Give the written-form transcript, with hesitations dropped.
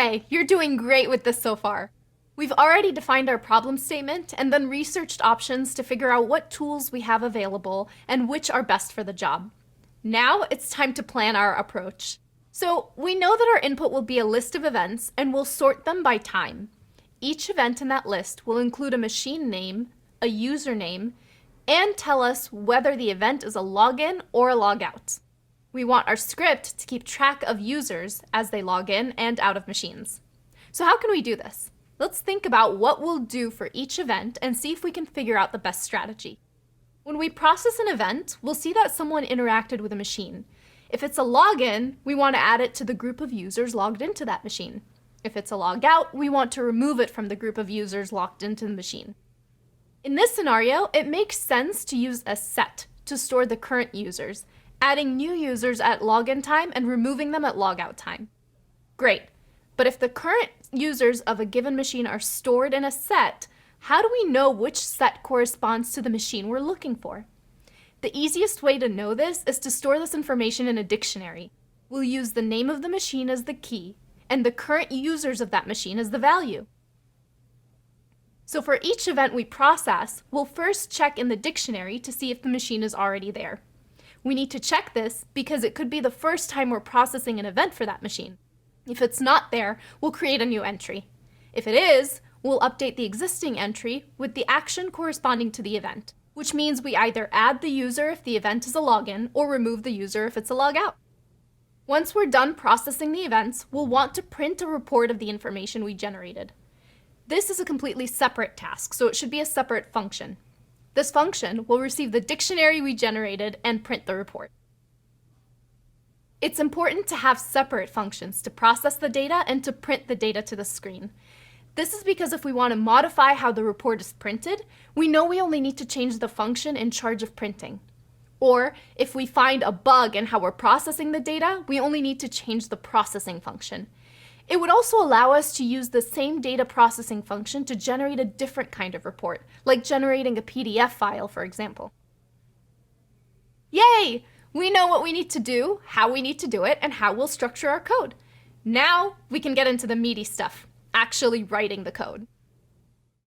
Okay, you're doing great with this so far. We've already defined our problem statement and then researched options to figure out what tools we have available and which are best for the job. Now it's time to plan our approach. So we know that our input will be a list of events and we'll sort them by time. Each event in that list will include a machine name, a username, and tell us whether the event is a login or a logout. We want our script to keep track of users as they log in and out of machines. So how can we do this? Let's think about what we'll do for each event and see if we can figure out the best strategy. When we process an event, we'll see that someone interacted with a machine. If it's a login, we want to add it to the group of users logged into that machine. If it's a logout, we want to remove it from the group of users logged into the machine. In this scenario, it makes sense to use a set to store the current users, adding new users at login time and removing them at logout time. Great, but if the current users of a given machine are stored in a set, how do we know which set corresponds to the machine we're looking for? The easiest way to know this is to store this information in a dictionary. We'll use the name of the machine as the key, and the current users of that machine as the value. So for each event we process, we'll first check in the dictionary to see if the machine is already there. We need to check this because it could be the first time we're processing an event for that machine. If it's not there, we'll create a new entry. If it is, we'll update the existing entry with the action corresponding to the event, which means we either add the user if the event is a login or remove the user if it's a logout. Once we're done processing the events, we'll want to print a report of the information we generated. This is a completely separate task, so it should be a separate function. This function will receive the dictionary we generated and print the report. It's important to have separate functions to process the data and to print the data to the screen. This is because if we want to modify how the report is printed, we know we only need to change the function in charge of printing. Or if we find a bug in how we're processing the data, we only need to change the processing function. It would also allow us to use the same data processing function to generate a different kind of report, like generating a PDF file, for example. Yay! We know what we need to do, how we need to do it, and how we'll structure our code. Now we can get into the meaty stuff, actually writing the code.